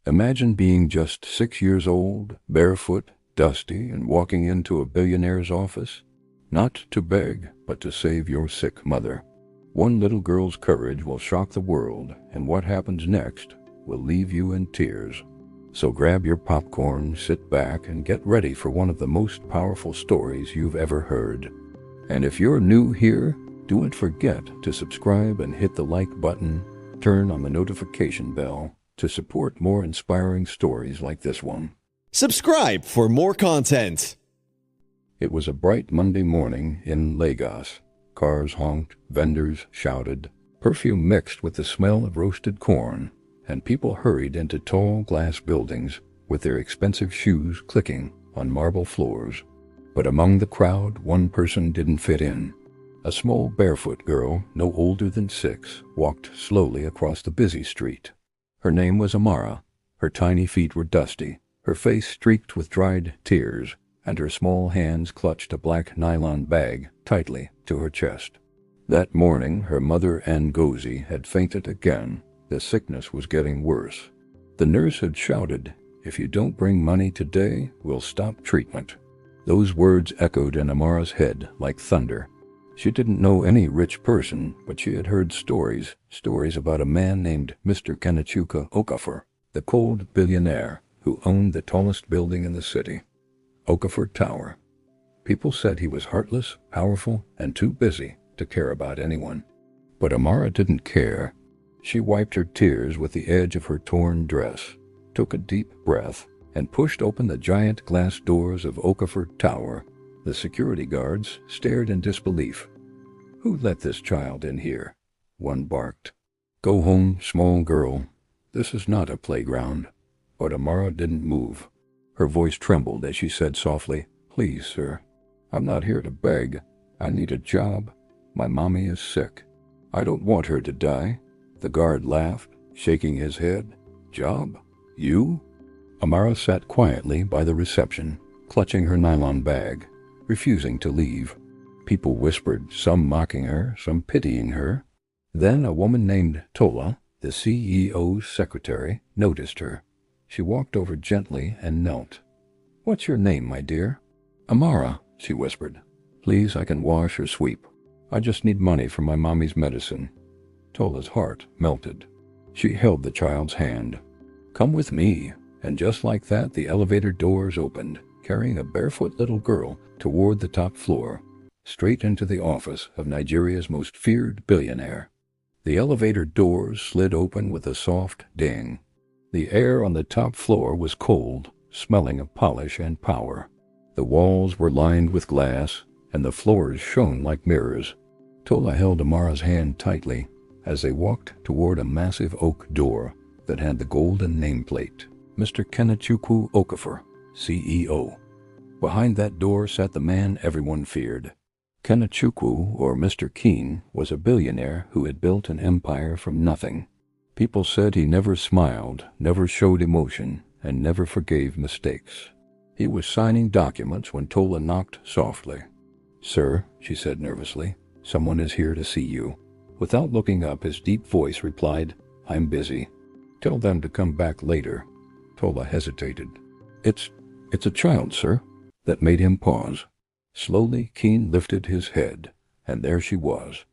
Imagine being just 6 years old, barefoot, dusty, and walking into a billionaire's office, not to beg, but to save your sick mother. One little girl's courage will shock the world, and what happens next will leave you in tears. So grab your popcorn, sit back, and get ready for one of the most powerful stories you've ever heard. And if you're new here, don't forget to subscribe and hit the like button, turn on the notification bell to support more inspiring stories like this one. Subscribe for more content. It was a bright Monday morning in Lagos. Cars honked, vendors shouted, perfume mixed with the smell of roasted corn, and people hurried into tall glass buildings with their expensive shoes clicking on marble floors. But among the crowd, one person didn't fit in. A small barefoot girl, no older than 6, walked slowly across the busy street. Her name was Amara. Her tiny feet were dusty, her face streaked with dried tears, and her small hands clutched a black nylon bag tightly to her chest. That morning, her mother, Ngozi, had fainted again. The sickness was getting worse. The nurse had shouted, "If you don't bring money today, we'll stop treatment." Those words echoed in Amara's head like thunder. She didn't know any rich person, but she had heard stories about a man named Mr. Kene Okafor, the cold billionaire who owned the tallest building in the city, Okafor Tower. People said he was heartless, powerful, and too busy to care about anyone. But Amara didn't care. She wiped her tears with the edge of her torn dress, took a deep breath, and pushed open the giant glass doors of Okafor Tower. The security guards stared in disbelief. "Who let this child in here?" one barked. "Go home, small girl. This is not a playground." But Amara didn't move. Her voice trembled as she said softly, "Please, sir, I'm not here to beg. I need a job. My mommy is sick. I don't want her to die." The guard laughed, shaking his head. "Job? You?" Amara sat quietly by the reception, clutching her nylon bag, refusing to leave. People whispered, some mocking her, some pitying her. Then a woman named Tola, the CEO's secretary, noticed her. She walked over gently and knelt. "What's your name, my dear?" "Amara," she whispered. "Please, I can wash or sweep. I just need money for my mommy's medicine." Tola's heart melted. She held the child's hand. "Come with me." And just like that, the elevator doors opened, carrying a barefoot little girl toward the top floor, straight into the office of Nigeria's most feared billionaire. The elevator doors slid open with a soft ding. The air on the top floor was cold, smelling of polish and power. The walls were lined with glass, and the floors shone like mirrors. Tola held Amara's hand tightly as they walked toward a massive oak door that had the golden nameplate, Mr. Kene Okafor, CEO. Behind that door sat the man everyone feared. Kene, or Mr. Keen, was a billionaire who had built an empire from nothing. People said he never smiled, never showed emotion, and never forgave mistakes. He was signing documents when Tola knocked softly. "Sir," she said nervously, "someone is here to see you." Without looking up, his deep voice replied, "I'm busy. Tell them to come back later." Tola hesitated. It's a child, sir." That made him pause. Slowly, Keen lifted his head, and there she was,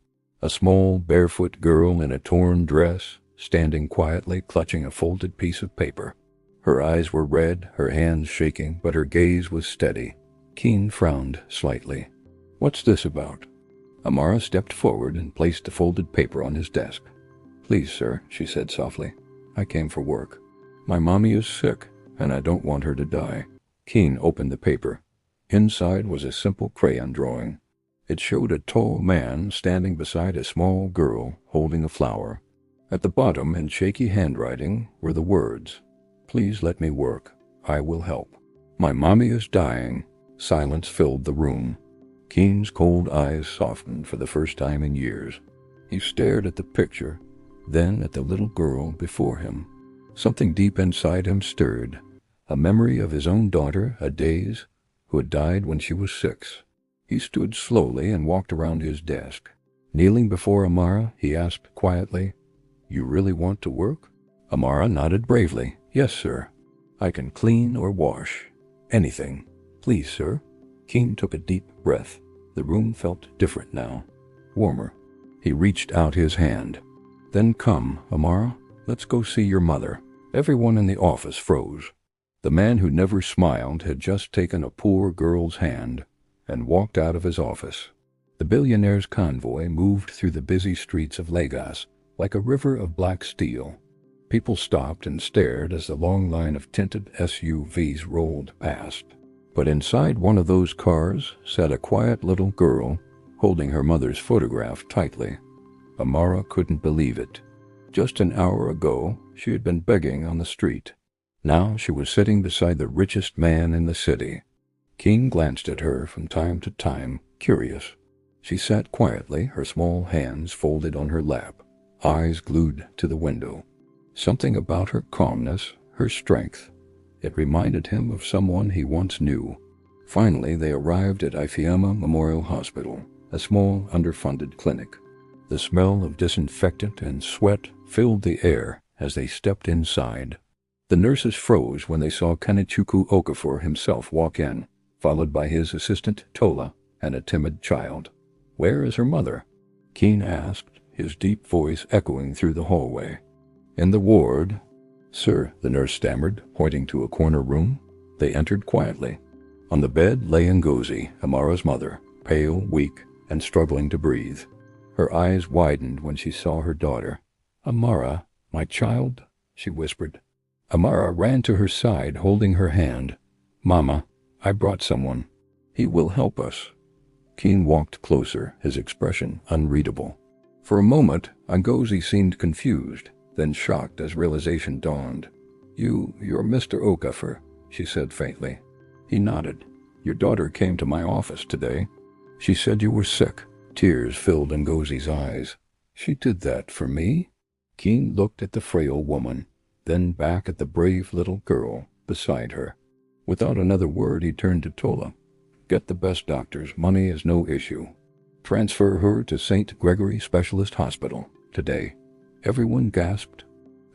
a small, barefoot girl in a torn dress, standing quietly clutching a folded piece of paper. Her eyes were red, her hands shaking, but her gaze was steady. Keen frowned slightly. "What's this about?" Amara stepped forward and placed the folded paper on his desk. "Please, sir," she said softly, "I came for work. My mommy is sick, and I don't want her to die." Keen opened the paper. Inside was a simple crayon drawing. It showed a tall man standing beside a small girl holding a flower. At the bottom, in shaky handwriting, were the words, "Please let me work. I will help. My mommy is dying." Silence filled the room. Keen's cold eyes softened for the first time in years. He stared at the picture, then at the little girl before him. Something deep inside him stirred, a memory of his own daughter, Adeze, who had died when she was 6. He stood slowly and walked around his desk. Kneeling before Amara, he asked quietly, "You really want to work?" Amara nodded bravely. Yes, sir. I can clean or wash. Anything. Please, sir. Kene took a deep breath. The room felt different now. Warmer. He reached out his hand. Then come, Amara. Let's go see your mother. Everyone in the office froze. The man who never smiled had just taken a poor girl's hand and walked out of his office. The billionaire's convoy moved through the busy streets of Lagos like a river of black steel. People stopped and stared as the long line of tinted SUVs rolled past. But inside one of those cars sat a quiet little girl holding her mother's photograph tightly. Amara couldn't believe it. Just an hour ago, she had been begging on the street. Now she was sitting beside the richest man in the city. Kene glanced at her from time to time, curious. She sat quietly, her small hands folded on her lap, eyes glued to the window. Something about her calmness, her strength. It reminded him of someone he once knew. Finally, they arrived at Ifeoma Memorial Hospital, a small, underfunded clinic. The smell of disinfectant and sweat filled the air as they stepped inside. The nurses froze when they saw Kene Okafor himself walk in, followed by his assistant Tola and a timid child. "Where is her mother?" Kene asked, his deep voice echoing through the hallway. "In the ward." "Sir," the nurse stammered, pointing to a corner room. They entered quietly. On the bed lay Ngozi, Amara's mother, pale, weak, and struggling to breathe. Her eyes widened when she saw her daughter. "Amara, my child," she whispered. Amara ran to her side, holding her hand. "Mama, I brought someone. He will help us." Kene walked closer, his expression unreadable. For a moment, Ngozi seemed confused, then shocked as realization dawned. You're Mr. Okafor," she said faintly. He nodded. "Your daughter came to my office today. She said you were sick." Tears filled Ngozi's eyes. "She did that for me?" Kene looked at the frail woman, then back at the brave little girl beside her. Without another word, he turned to Tola. "Get the best doctors. Money is no issue. Transfer her to St. Gregory Specialist Hospital today." Everyone gasped.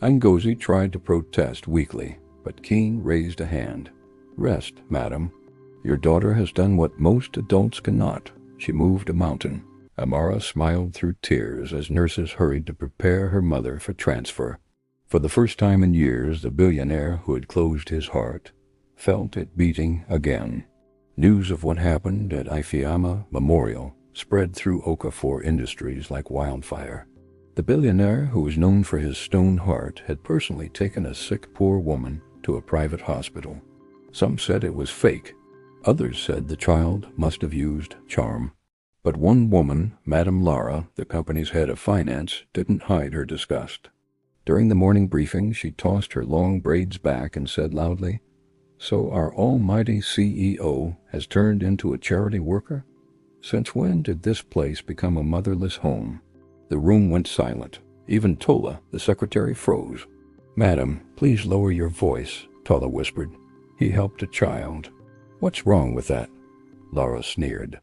Ngozi tried to protest weakly, but Kene raised a hand. "Rest, madam. Your daughter has done what most adults cannot. She moved a mountain." Amara smiled through tears as nurses hurried to prepare her mother for transfer. For the first time in years, the billionaire who had closed his heart felt it beating again. News of what happened at Ifeoma Memorial spread through Okafor Industries like wildfire. The billionaire, who was known for his stone heart, had personally taken a sick poor woman to a private hospital. Some said it was fake. Others said the child must have used charm. But one woman, Madame Lara, the company's head of finance, didn't hide her disgust. During the morning briefing, she tossed her long braids back and said loudly, "So our almighty CEO has turned into a charity worker? Since when did this place become a motherless home?" The room went silent. Even Tola, the secretary, froze. "Madam, please lower your voice," Tola whispered. "He helped a child." "What's wrong with that?" Lara sneered.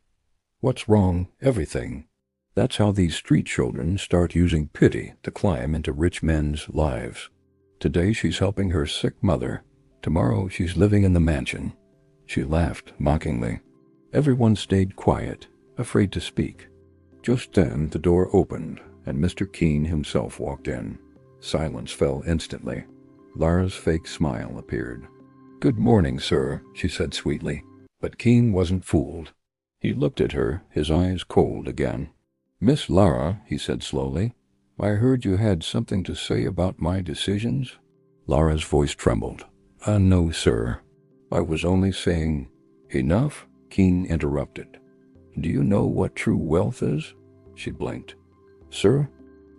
"What's wrong? Everything. That's how these street children start using pity to climb into rich men's lives. Today she's helping her sick mother. Tomorrow she's living in the mansion." She laughed mockingly. Everyone stayed quiet, afraid to speak. Just then the door opened, and Mr. Kene himself walked in. Silence fell instantly. Lara's fake smile appeared. "Good morning, sir," she said sweetly. But Kene wasn't fooled. He looked at her, his eyes cold again. "Miss Lara," he said slowly, "I heard you had something to say about my decisions." Lara's voice trembled. No, sir. I was only saying—" "Enough," Kene interrupted. "Do you know what true wealth is?" She blinked. "Sir?"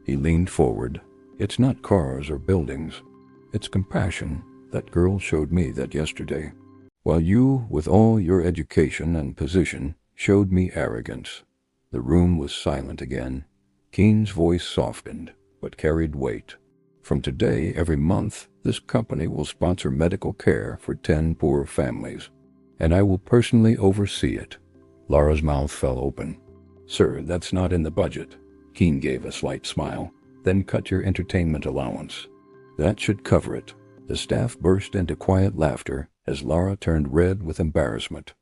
He leaned forward. "It's not cars or buildings. It's compassion. That girl showed me that yesterday. While you, with all your education and position, showed me arrogance." The room was silent again. Kene's voice softened, but carried weight. "From today, every month, this company will sponsor medical care for 10 poor families, and I will personally oversee it." Lara's mouth fell open. "Sir, that's not in the budget." Kene gave a slight smile. "Then cut your entertainment allowance. That should cover it." The staff burst into quiet laughter as Lara turned red with embarrassment.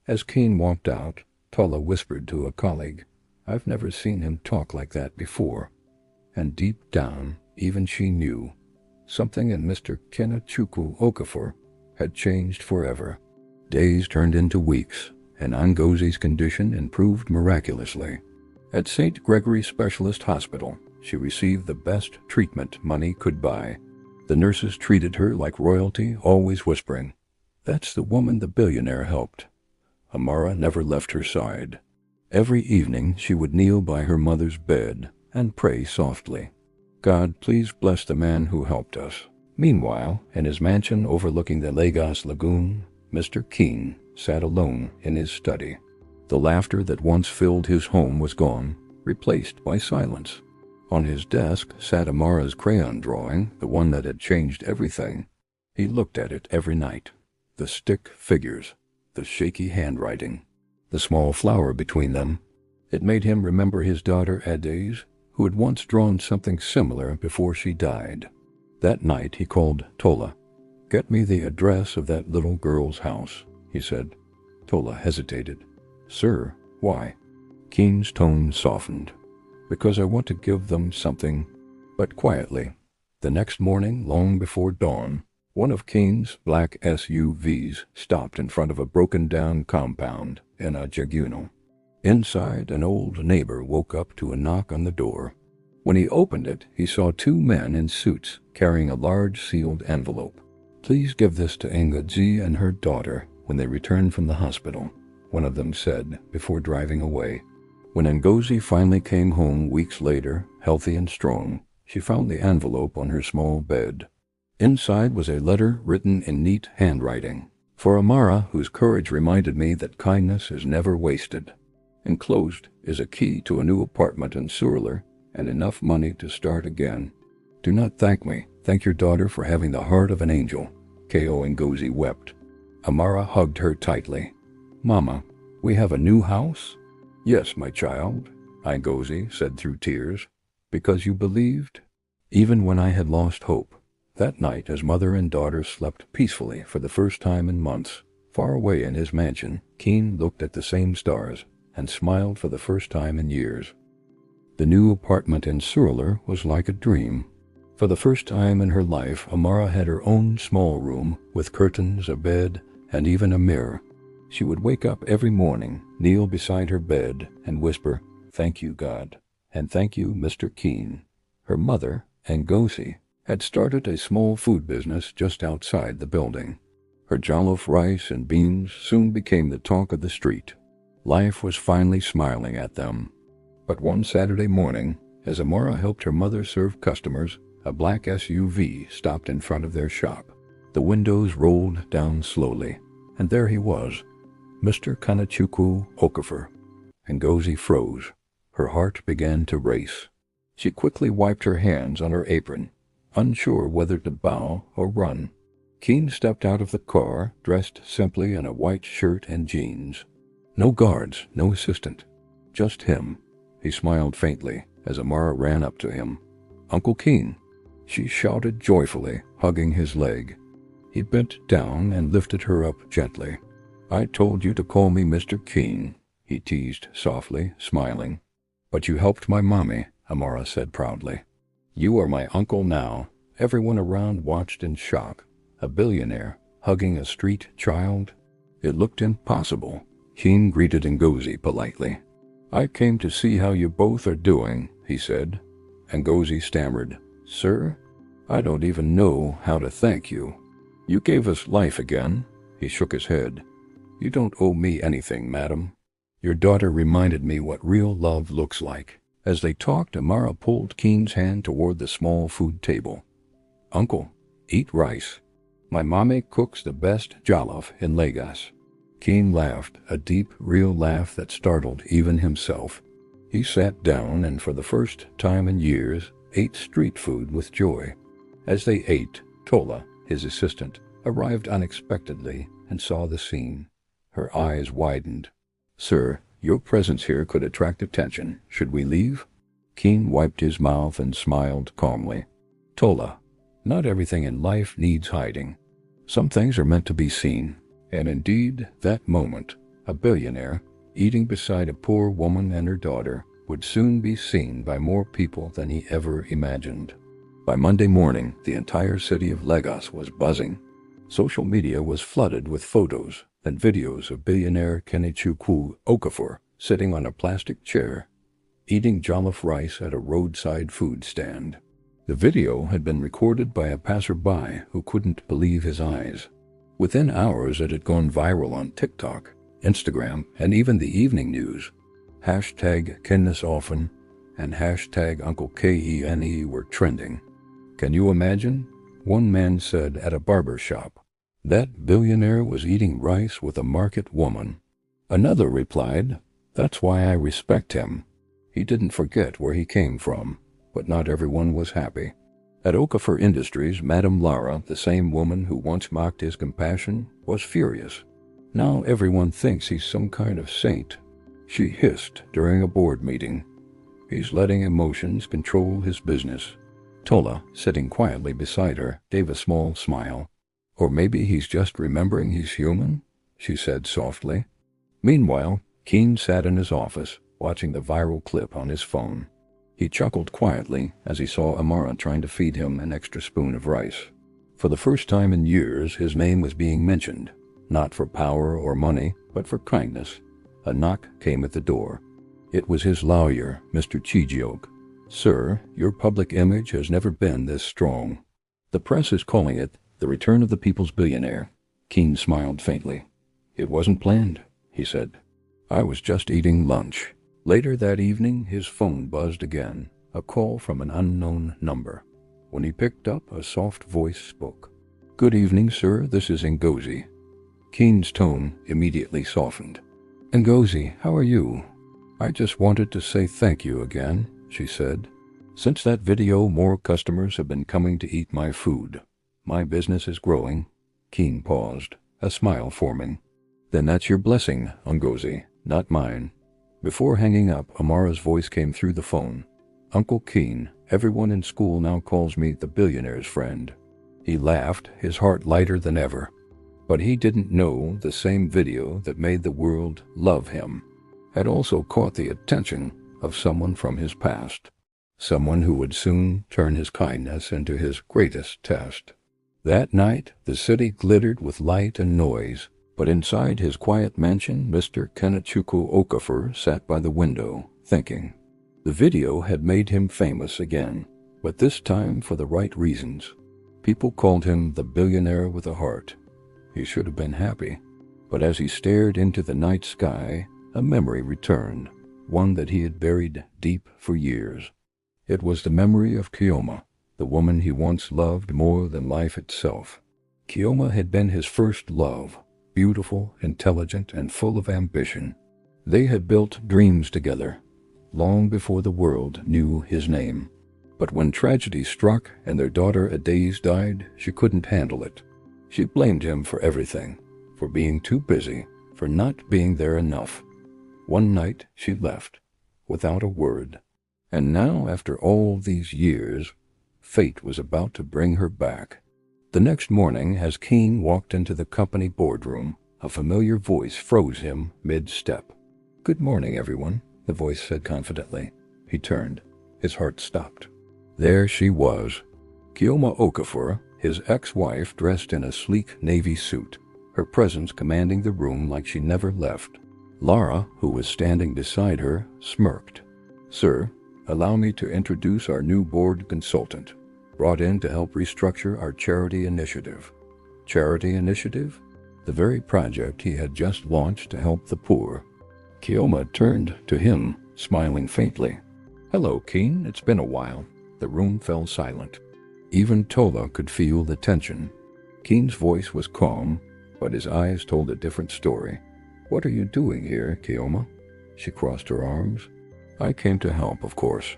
As Kene walked out, Tola whispered to a colleague, "I've never seen him talk like that before." And deep down, even she knew, something in Mr. Kene Okafor had changed forever. Days turned into weeks, and Ngozi's condition improved miraculously. At St. Gregory Specialist Hospital, she received the best treatment money could buy. The nurses treated her like royalty, always whispering, "That's the woman the billionaire helped." Amara never left her side. Every evening she would kneel by her mother's bed and pray softly, "God, please bless the man who helped us." Meanwhile, in his mansion overlooking the Lagos lagoon, Mr. Kene sat alone in his study. The laughter that once filled his home was gone, replaced by silence. On his desk sat Amara's crayon drawing, the one that had changed everything. He looked at it every night. The stick figures, the shaky handwriting, the small flower between them. It made him remember his daughter Ades, who had once drawn something similar before she died. That night he called Tola. "Get me the address of that little girl's house," he said. Tola hesitated. "Sir, why?" Kene's tone softened. "Because I want to give them something," but quietly. The next morning, long before dawn, one of Kene's black SUVs stopped in front of a broken-down compound in a Jaguno. Inside, an old neighbor woke up to a knock on the door. When he opened it, he saw two men in suits carrying a large sealed envelope. "Please give this to Ngozi and her daughter when they return from the hospital," one of them said before driving away. When Ngozi finally came home weeks later, healthy and strong, she found the envelope on her small bed. Inside was a letter written in neat handwriting. "For Amara, whose courage reminded me that kindness is never wasted. Enclosed is a key to a new apartment in Surler and enough money to start again. Do not thank me. Thank your daughter for having the heart of an angel." Ko Ngozi wept. Amara hugged her tightly. "Mama, we have a new house?" "Yes, my child," Ngozi said through tears. "Because you believed?" Even when I had lost hope. That night, as mother and daughter slept peacefully for the first time in months, far away in his mansion, Kene looked at the same stars and smiled for the first time in years. The new apartment in Surler was like a dream. For the first time in her life, Amara had her own small room with curtains, a bed, and even a mirror. She would wake up every morning, kneel beside her bed, and whisper, "Thank you, God, and thank you, Mr. Kene." Her mother, Ngozi, had started a small food business just outside the building. Her jollof rice and beans soon became the talk of the street. Life was finally smiling at them. But one Saturday morning, as Amara helped her mother serve customers, a black SUV stopped in front of their shop. The windows rolled down slowly, and there he was, Mr. Kene Okafor. Ngozi froze. Her heart began to race. She quickly wiped her hands on her apron, unsure whether to bow or run. Kene stepped out of the car, dressed simply in a white shirt and jeans. No guards, no assistant, just him. He smiled faintly as Amara ran up to him. "Uncle Kene," she shouted joyfully, hugging his leg. He bent down and lifted her up gently. "I told you to call me Mr. Kene," he teased softly, smiling. "But you helped my mommy," Amara said proudly. "You are my uncle now." Everyone around watched in shock. A billionaire hugging a street child? It looked impossible. Kene greeted Ngozi politely. "I came to see how you both are doing," he said. Ngozi stammered, "Sir, I don't even know how to thank you. You gave us life again." He shook his head. "You don't owe me anything, madam. Your daughter reminded me what real love looks like." As they talked, Amara pulled Kene's hand toward the small food table. "Uncle, eat rice. My mommy cooks the best jollof in Lagos." Kene laughed, a deep, real laugh that startled even himself. He sat down and for the first time in years ate street food with joy. As they ate, Tola, his assistant, arrived unexpectedly and saw the scene. Her eyes widened. "Sir, your presence here could attract attention. Should we leave?" Kene wiped his mouth and smiled calmly. "Tola, Not everything in life needs hiding. Some things are meant to be seen. And indeed, that moment, a billionaire, eating beside a poor woman and her daughter, would soon be seen by more people than he ever imagined. By Monday morning, the entire city of Lagos was buzzing. Social media was flooded with photos and videos of billionaire Kene Okafor sitting on a plastic chair, eating jollof rice at a roadside food stand. The video had been recorded by a passerby who couldn't believe his eyes. Within hours, it had gone viral on TikTok, Instagram, and even the evening news. Hashtag Kene Okafor and hashtag Uncle Kene were trending. Can you imagine? One man said at a barber shop, "That billionaire was eating rice with a market woman." Another replied, "That's why I respect him. He didn't forget where he came from." But not everyone was happy. At Okafor Industries, Madame Lara, the same woman who once mocked his compassion, was furious. Now everyone thinks he's some kind of saint. She hissed during a board meeting. He's letting emotions control his business. Tola, sitting quietly beside her, gave a small smile. "Or maybe he's just remembering he's human," she said softly. Meanwhile, Kene sat in his office, watching the viral clip on his phone. He chuckled quietly as he saw Amara trying to feed him an extra spoon of rice. For the first time in years, his name was being mentioned, not for power or money, but for kindness. A knock came at the door. It was his lawyer, Mr. Chijiok. "Sir, your public image has never been this strong. The press is calling it the return of the people's billionaire." Kene smiled faintly. "It wasn't planned," he said. "I was just eating lunch." Later that evening, his phone buzzed again, a call from an unknown number. When he picked up, a soft voice spoke. "Good evening, sir. This is Ngozi." Kene's tone immediately softened. "Ngozi, how are you?" "I just wanted to say thank you again," she said. "Since that video, more customers have been coming to eat my food. My business is growing." Kene paused, a smile forming. "Then that's your blessing, Ngozi, not mine." Before hanging up, Amara's voice came through the phone. "Uncle Kene, everyone in school now calls me the billionaire's friend." He laughed, his heart lighter than ever. But he didn't know the same video that made the world love him had also caught the attention of someone from his past, someone who would soon turn his kindness into his greatest test. That night, the city glittered with light and noise, but inside his quiet mansion, Mr. Kene Okafor sat by the window, thinking. The video had made him famous again, but this time for the right reasons. People called him the billionaire with a heart. He should have been happy, but as he stared into the night sky, a memory returned, one that he had buried deep for years. It was the memory of Kioma, the woman he once loved more than life itself. Kioma had been his first love, beautiful, intelligent, and full of ambition. They had built dreams together, long before the world knew his name. But when tragedy struck and their daughter Adaze died, she couldn't handle it. She blamed him for everything, for being too busy, for not being there enough. One night she left, without a word. And now, after all these years, fate was about to bring her back. The next morning, as Kene walked into the company boardroom, a familiar voice froze him mid-step. "Good morning, everyone," the voice said confidently. He turned. His heart stopped. There she was, Kene Okafor, his ex-wife, dressed in a sleek navy suit, her presence commanding the room like she never left. Lara, who was standing beside her, smirked. "Sir, allow me to introduce our new board consultant, brought in to help restructure our charity initiative." Charity initiative? The very project he had just launched to help the poor. Kioma turned to him, smiling faintly. "Hello, Kene. It's been a while." The room fell silent. Even Tola could feel the tension. Kene's voice was calm, but his eyes told a different story. "What are you doing here, Kioma?" She crossed her arms. "I came to help, of course.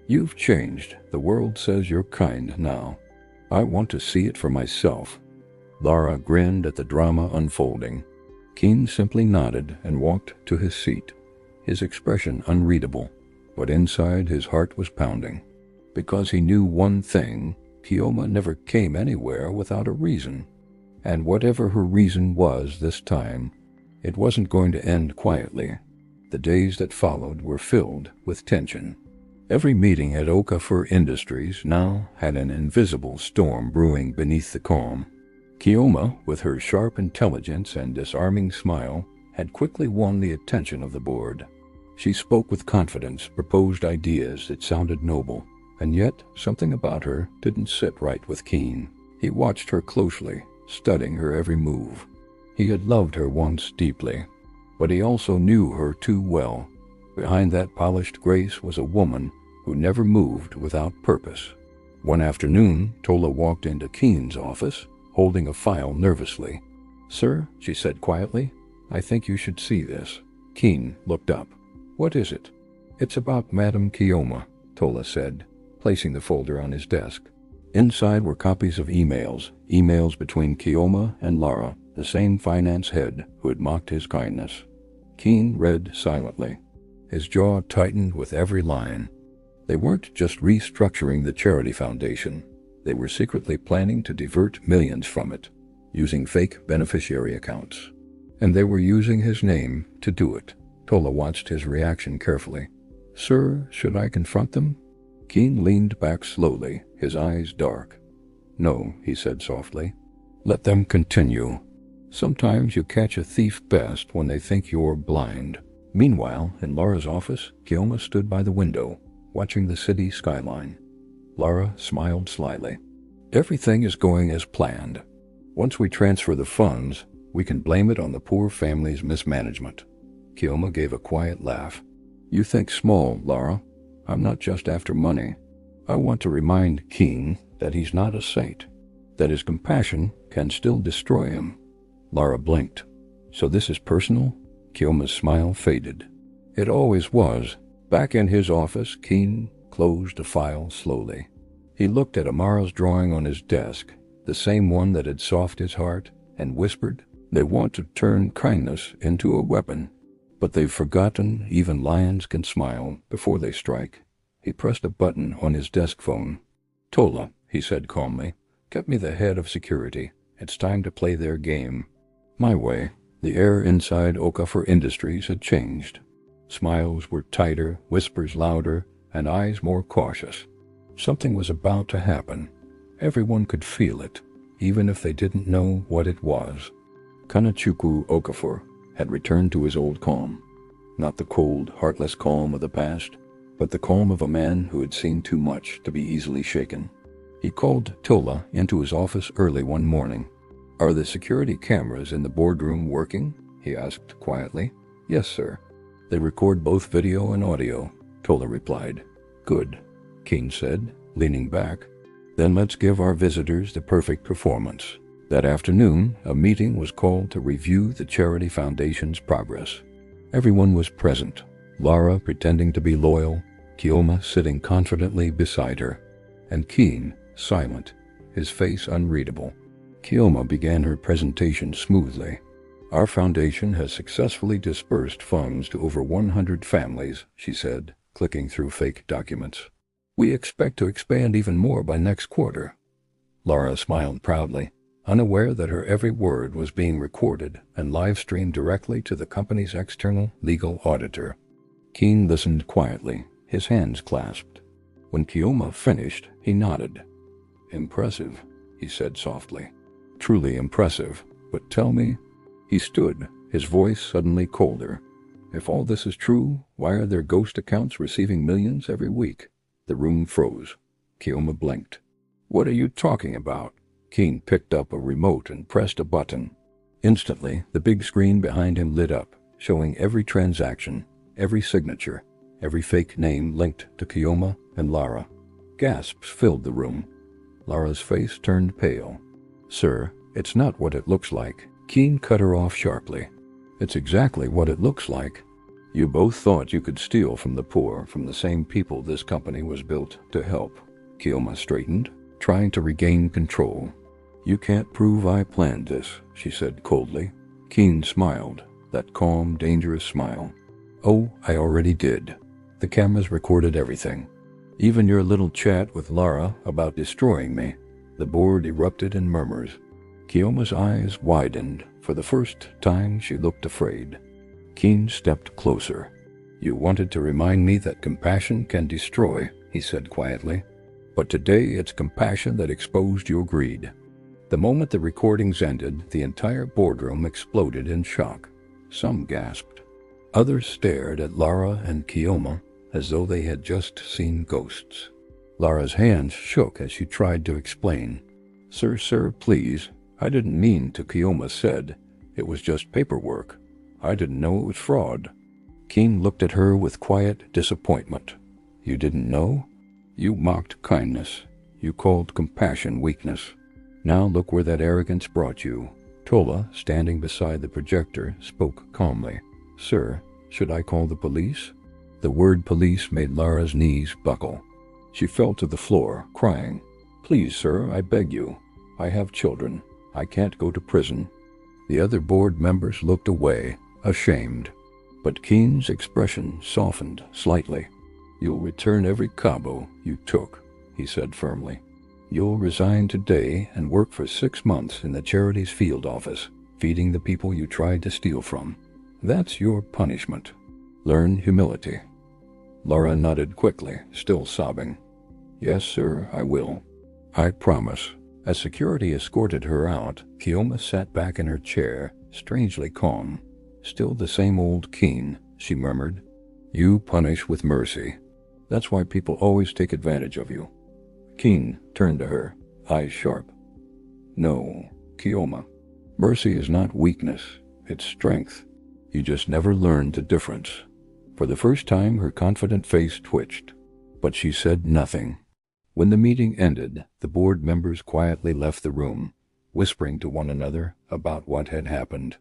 You've changed. The world says you're kind now. I want to see it for myself." Lara grinned at the drama unfolding. Kene simply nodded and walked to his seat, his expression unreadable, but inside his heart was pounding. Because he knew one thing, Kioma never came anywhere without a reason. And whatever her reason was this time, it wasn't going to end quietly. The days that followed were filled with tension. Every meeting at Okafor Industries now had an invisible storm brewing beneath the calm. Kioma, with her sharp intelligence and disarming smile, had quickly won the attention of the board. She spoke with confidence, proposed ideas that sounded noble, and yet something about her didn't sit right with Kene. He watched her closely, studying her every move. He had loved her once deeply, but he also knew her too well. Behind that polished grace was a woman who never moved without purpose. One afternoon, Tola walked into Kene's office, holding a file nervously. "Sir," she said quietly, "I think you should see this." Kene looked up. "What is it?" "It's about Madame Kioma," Tola said, placing the folder on his desk. Inside were copies of emails between Kioma and Lara, the same finance head who had mocked his kindness. Kene read silently. His jaw tightened with every line. They weren't just restructuring the charity foundation. They were secretly planning to divert millions from it, using fake beneficiary accounts. And they were using his name to do it. Tola watched his reaction carefully. "Sir, should I confront them?" Kene leaned back slowly, his eyes dark. "No," he said softly. "Let them continue. Sometimes you catch a thief best when they think you're blind." Meanwhile, in Lara's office, Kioma stood by the window, watching the city skyline. Lara smiled slyly. "Everything is going as planned. Once we transfer the funds, we can blame it on the poor family's mismanagement." Kioma gave a quiet laugh. "You think small, Lara. I'm not just after money. I want to remind Kene that he's not a saint, that his compassion can still destroy him." Lara blinked. "So this is personal?" Kioma's smile faded. "It always was." Back in his office, Kene closed a file slowly. He looked at Amara's drawing on his desk, the same one that had softened his heart, and whispered, "They want to turn kindness into a weapon. But they've forgotten even lions can smile before they strike." He pressed a button on his desk phone. "Tola," he said calmly, "get me the head of security. It's time to play their game. My way." The air inside Okafor Industries had changed. Smiles were tighter, whispers louder, and eyes more cautious. Something was about to happen. Everyone could feel it, even if they didn't know what it was. Kene Okafor had returned to his old calm. Not the cold, heartless calm of the past, but the calm of a man who had seen too much to be easily shaken. He called Tola into his office early one morning. "Are the security cameras in the boardroom working?" he asked quietly. "Yes, sir. They record both video and audio," Tola replied. "Good," Kene said, leaning back. "Then let's give our visitors the perfect performance." That afternoon, a meeting was called to review the Charity Foundation's progress. Everyone was present. Lara pretending to be loyal, Kioma sitting confidently beside her, and Kene silent, his face unreadable. Kioma began her presentation smoothly. "Our foundation has successfully dispersed funds to over 100 families," she said, clicking through fake documents. "We expect to expand even more by next quarter." Lara smiled proudly, unaware that her every word was being recorded and live-streamed directly to the company's external legal auditor. Kene listened quietly, his hands clasped. When Kioma finished, he nodded. "Impressive," he said softly. "Truly impressive. But tell me..." He stood, his voice suddenly colder. "If all this is true, why are there ghost accounts receiving millions every week?" The room froze. Kioma blinked. "What are you talking about?" Kene picked up a remote and pressed a button. Instantly, the big screen behind him lit up, showing every transaction, every signature, every fake name linked to Kioma and Lara. Gasps filled the room. Lara's face turned pale. "Sir, it's not what it looks like." Kene cut her off sharply. "It's exactly what it looks like. You both thought you could steal from the poor, from the same people this company was built to help." Kioma straightened, trying to regain control. "You can't prove I planned this," she said coldly. Kene smiled, that calm, dangerous smile. "Oh, I already did. The cameras recorded everything. Even your little chat with Lara about destroying me." The board erupted in murmurs. Keoma's eyes widened. For the first time, she looked afraid. Kene stepped closer. "You wanted to remind me that compassion can destroy," he said quietly. "But today it's compassion that exposed your greed." The moment the recordings ended, the entire boardroom exploded in shock. Some gasped. Others stared at Lara and Keoma as though they had just seen ghosts. Lara's hands shook as she tried to explain. Sir, please. I didn't mean to," Keoma said. "It was just paperwork. I didn't know it was fraud." Kene looked at her with quiet disappointment. "You didn't know? You mocked kindness. You called compassion weakness. Now look where that arrogance brought you." Tola, standing beside the projector, spoke calmly. "Sir, should I call the police?" The word police made Lara's knees buckle. She fell to the floor, crying. "Please, sir, I beg you. I have children. I can't go to prison." The other board members looked away, ashamed. But Kene's expression softened slightly. "You'll return every cabo you took," he said firmly. "You'll resign today and work for 6 months in the charity's field office, feeding the people you tried to steal from. That's your punishment. Learn humility." Lara nodded quickly, still sobbing. "Yes, sir, I will. I promise." As security escorted her out, Keoma sat back in her chair, strangely calm. "Still the same old Kene," she murmured. "You punish with mercy. That's why people always take advantage of you." Kene turned to her, eyes sharp. "No, Keoma. Mercy is not weakness, it's strength. You just never learned the difference." For the first time, her confident face twitched, but she said nothing. When the meeting ended, the board members quietly left the room, whispering to one another about what had happened.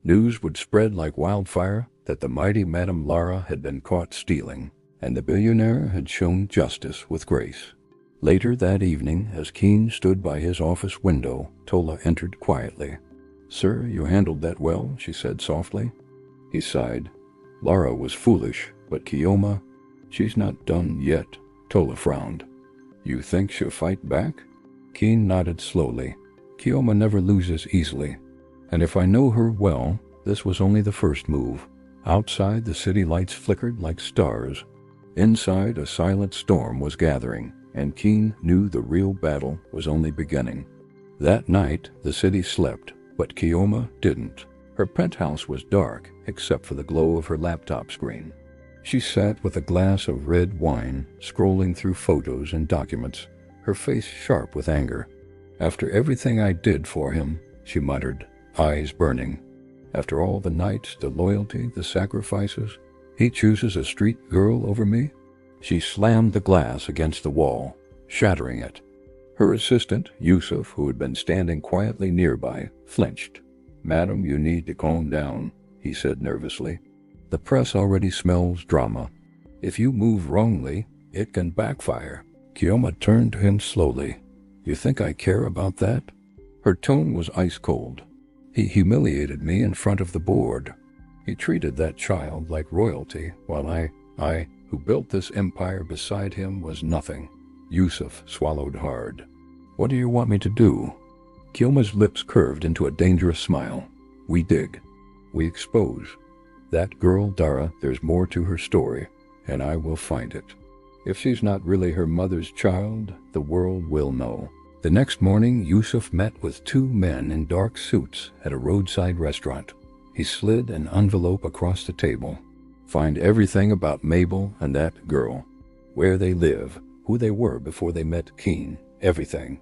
News would spread like wildfire that the mighty Madame Lara had been caught stealing, and the billionaire had shown justice with grace. Later that evening, as Kene stood by his office window, Tola entered quietly. "Sir, you handled that well," she said softly. He sighed. "Lara was foolish, but Keoma, she's not done yet." Tola frowned. "You think she'll fight back?" Kene nodded slowly. "Keoma never loses easily. And if I know her well, this was only the first move. Outside, the city lights flickered like stars. Inside, a silent storm was gathering, and Kene knew the real battle was only beginning. That night, the city slept, but Keoma didn't. Her penthouse was dark, except for the glow of her laptop screen. She sat with a glass of red wine, scrolling through photos and documents, her face sharp with anger. "After everything I did for him," she muttered, eyes burning. "After all the nights, the loyalty, the sacrifices, he chooses a street girl over me?" She slammed the glass against the wall, shattering it. Her assistant, Yusuf, who had been standing quietly nearby, flinched. "Madam, you need to calm down," he said nervously. "The press already smells drama. If you move wrongly, it can backfire." Keoma turned to him slowly. "You think I care about that?" Her tone was ice cold. "He humiliated me in front of the board. He treated that child like royalty, while I, who built this empire beside him, was nothing." Yusuf swallowed hard. "What do you want me to do?" Keoma's lips curved into a dangerous smile. "We dig. We expose. That girl, Dara, there's more to her story, and I will find it. If she's not really her mother's child, the world will know." The next morning, Yusuf met with 2 men in dark suits at a roadside restaurant. He slid an envelope across the table. "Find everything about Mabel and that girl. Where they live, who they were before they met Kene, everything."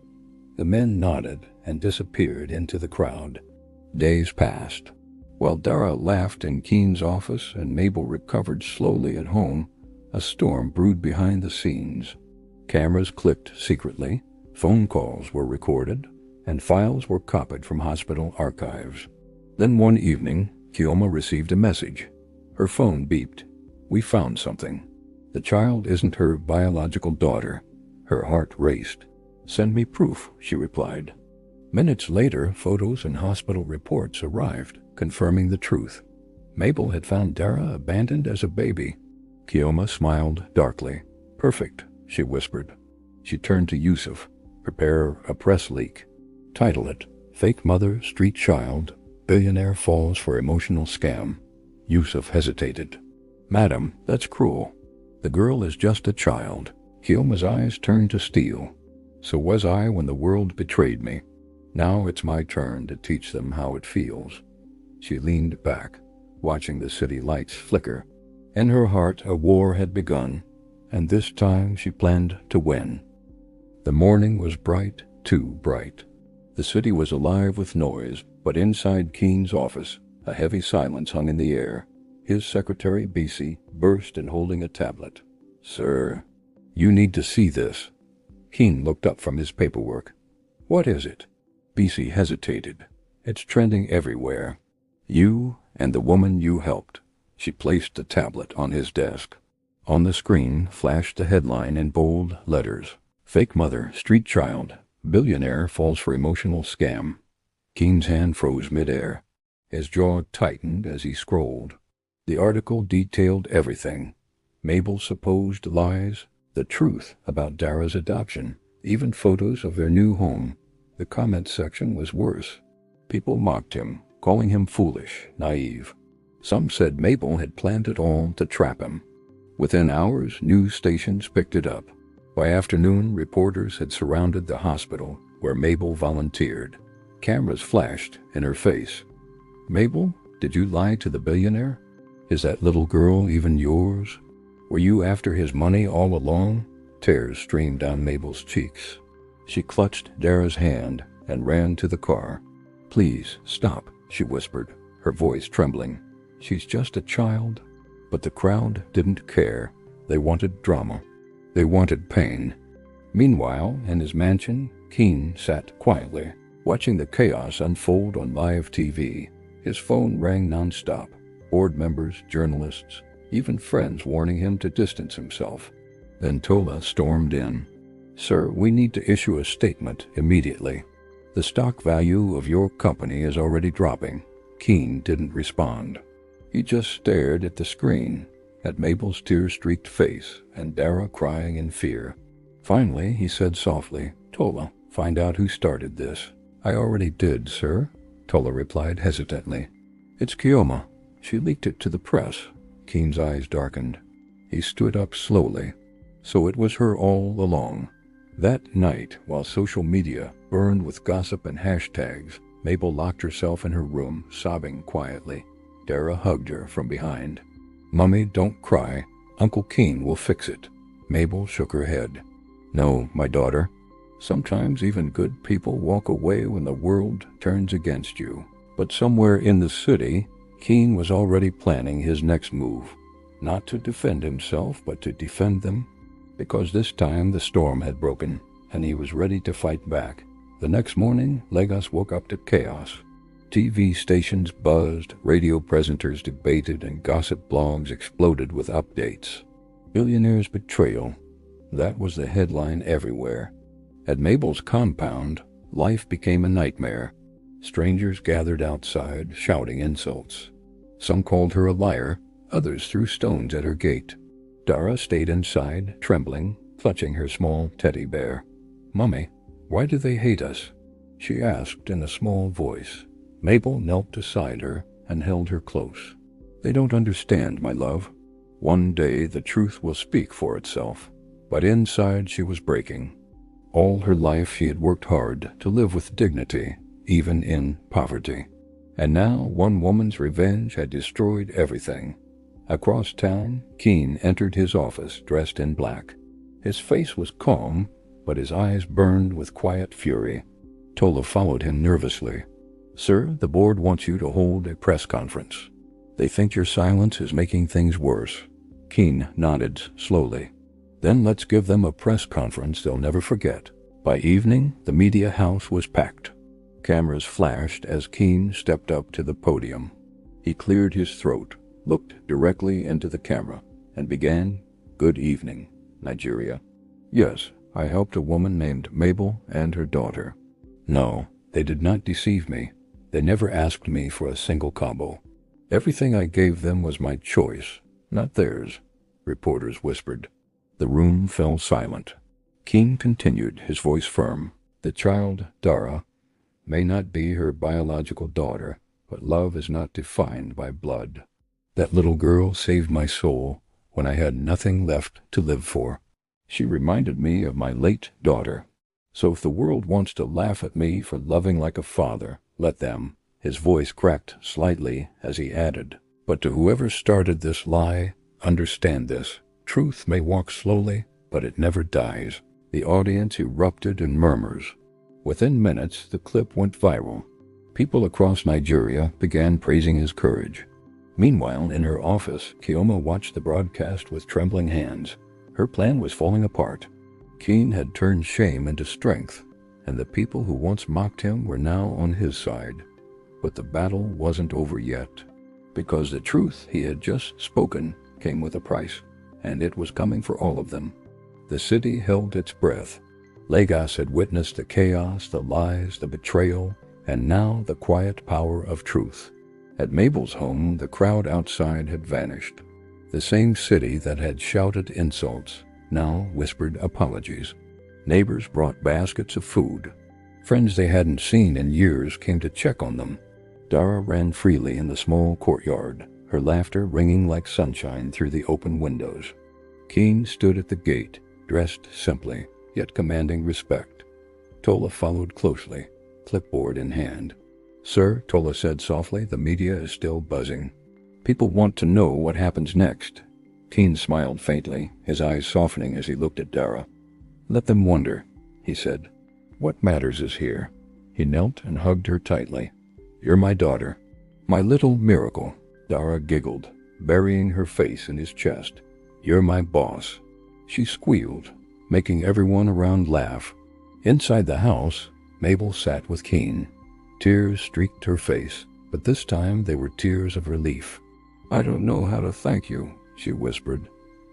The men nodded and disappeared into the crowd. Days passed. While Dara laughed in Kene's office and Mabel recovered slowly at home, a storm brewed behind the scenes. Cameras clicked secretly, phone calls were recorded, and files were copied from hospital archives. Then one evening, Keoma received a message. Her phone beeped. "We found something. The child isn't her biological daughter." Her heart raced. "Send me proof," she replied. Minutes later, photos and hospital reports arrived, confirming the truth. Mabel had found Dara abandoned as a baby. Keoma smiled darkly. "Perfect," she whispered. She turned to Yusuf. Prepare a press leak. Title it, Fake Mother, Street Child, Billionaire Falls for Emotional Scam. Yusuf hesitated. Madam, that's cruel. The girl is just a child. Kioma's eyes turned to steel. So was I when the world betrayed me. Now it's my turn to teach them how it feels. She leaned back, watching the city lights flicker. In her heart, a war had begun, and this time she planned to win. The morning was bright, too bright. The city was alive with noise, but inside Kene's office, a heavy silence hung in the air. His secretary, BC, burst in holding a tablet. Sir, you need to see this. Kene looked up from his paperwork. What is it? BC hesitated. It's trending everywhere. You and the woman you helped. She placed the tablet on his desk. On the screen flashed the headline in bold letters. Fake Mother, Street Child, Billionaire Falls for Emotional Scam. Kene's hand froze midair. His jaw tightened as he scrolled. The article detailed everything. Mabel's supposed lies, the truth about Dara's adoption, even photos of their new home. The comment section was worse. People mocked him, calling him foolish, naive. Some said Mabel had planned it all to trap him. Within hours, news stations picked it up. By afternoon, reporters had surrounded the hospital where Mabel volunteered. Cameras flashed in her face. Mabel, did you lie to the billionaire? Is that little girl even yours? Were you after his money all along? Tears streamed down Mabel's cheeks. She clutched Dara's hand and ran to the car. Please, stop, she whispered, her voice trembling. She's just a child. But the crowd didn't care. They wanted drama. They wanted pain. Meanwhile, in his mansion, Kene sat quietly, watching the chaos unfold on live TV. His phone rang nonstop. Board members, journalists, even friends warning him to distance himself. Then Tola stormed in. Sir, we need to issue a statement immediately. The stock value of your company is already dropping. Kene didn't respond. He just stared at the screen, at Mabel's tear-streaked face and Dara crying in fear. Finally, he said softly, Tola, find out who started this. I already did, sir, Tola replied hesitantly. It's Kioma. She leaked it to the press. Kene's eyes darkened. He stood up slowly. So it was her all along. That night, while social media burned with gossip and hashtags, Mabel locked herself in her room, sobbing quietly. Dara hugged her from behind. Mummy, don't cry. Uncle Kene will fix it. Mabel shook her head. No, my daughter. Sometimes even good people walk away when the world turns against you. But somewhere in the city, Kene was already planning his next move. Not to defend himself, but to defend them. Because this time the storm had broken, and he was ready to fight back. The next morning, Lagos woke up to chaos. TV stations buzzed, radio presenters debated, and gossip blogs exploded with updates. Billionaire's betrayal. That was the headline everywhere. At Mabel's compound, life became a nightmare. Strangers gathered outside, shouting insults. Some called her a liar, others threw stones at her gate. Dara stayed inside, trembling, clutching her small teddy bear. Mummy, why do they hate us? She asked in a small voice. Mabel knelt beside her and held her close. They don't understand, my love. One day the truth will speak for itself. But inside she was breaking. All her life she had worked hard to live with dignity, even in poverty. And now one woman's revenge had destroyed everything. Across town, Kene entered his office dressed in black. His face was calm, but his eyes burned with quiet fury. Tola followed him nervously. Sir, the board wants you to hold a press conference. They think your silence is making things worse. Kene nodded slowly. Then let's give them a press conference they'll never forget. By evening, the media house was packed. Cameras flashed as Kene stepped up to the podium. He cleared his throat, looked directly into the camera, and began, Good evening, Nigeria. Yes, I helped a woman named Mabel and her daughter. No, they did not deceive me. They never asked me for a single kobo. Everything I gave them was my choice, not theirs, reporters whispered. The room fell silent. Kene continued, his voice firm. The child, Dara, may not be her biological daughter, but love is not defined by blood. That little girl saved my soul when I had nothing left to live for. She reminded me of my late daughter. So if the world wants to laugh at me for loving like a father, let them. His voice cracked slightly as he added, but to whoever started this lie, understand this. Truth may walk slowly, but it never dies. The audience erupted in murmurs. Within minutes, the clip went viral. People across Nigeria began praising his courage. Meanwhile, in her office, Kioma watched the broadcast with trembling hands. Her plan was falling apart. Kene had turned shame into strength, and the people who once mocked him were now on his side. But the battle wasn't over yet, because the truth he had just spoken came with a price, and it was coming for all of them. The city held its breath. Lagos had witnessed the chaos, the lies, the betrayal, and now the quiet power of truth. At Mabel's home, the crowd outside had vanished. The same city that had shouted insults now whispered apologies. Neighbors brought baskets of food. Friends they hadn't seen in years came to check on them. Dara ran freely in the small courtyard, her laughter ringing like sunshine through the open windows. Kene stood at the gate, dressed simply, yet commanding respect. Tola followed closely, clipboard in hand. "Sir," Tola said softly, "the media is still buzzing. People want to know what happens next." Kene smiled faintly, his eyes softening as he looked at Dara. "Let them wonder," he said. "What matters is here." He knelt and hugged her tightly. "You're my daughter, my little miracle." Dara giggled, burying her face in his chest. "You're my boss." She squealed, making everyone around laugh. Inside the house, Mabel sat with Kene. Tears streaked her face, but this time they were tears of relief. "I don't know how to thank you," she whispered.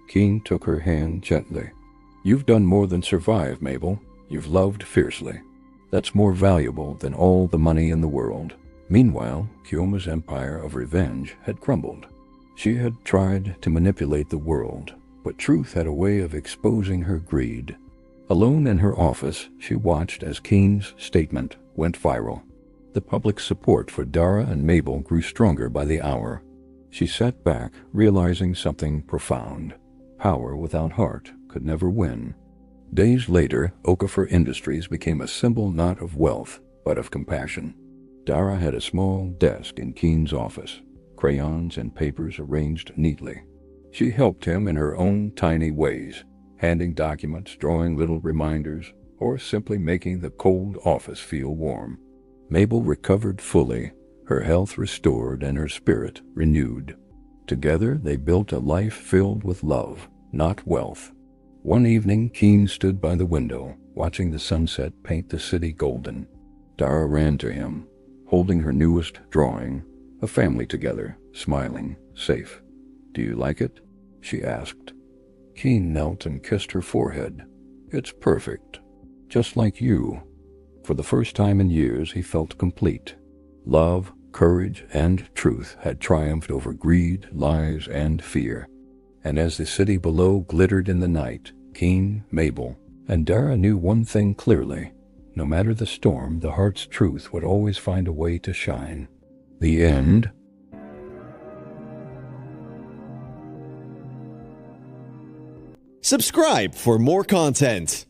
Kene took her hand gently. "You've done more than survive, Mabel. You've loved fiercely. That's more valuable than all the money in the world." Meanwhile, Kioma's empire of revenge had crumbled. She had tried to manipulate the world, but truth had a way of exposing her greed. Alone in her office, she watched as Kene's statement went viral. The public support for Dara and Mabel grew stronger by the hour. She sat back, realizing something profound. Power without heart could never win. Days later, Okafor Industries became a symbol not of wealth, but of compassion. Dara had a small desk in Kene's office, crayons and papers arranged neatly. She helped him in her own tiny ways, handing documents, drawing little reminders, or simply making the cold office feel warm. Mabel recovered fully, her health restored and her spirit renewed. Together they built a life filled with love, not wealth. One evening, Kene stood by the window, watching the sunset paint the city golden. Dara ran to him, holding her newest drawing, a family together, smiling, safe. "Do you like it?" she asked. Kene knelt and kissed her forehead. "It's perfect. Just like you." For the first time in years, he felt complete. Love, courage, and truth had triumphed over greed, lies, and fear. And as the city below glittered in the night, Kene, Mabel, and Dara knew one thing clearly. No matter the storm, the heart's truth would always find a way to shine. The end. Subscribe for more content.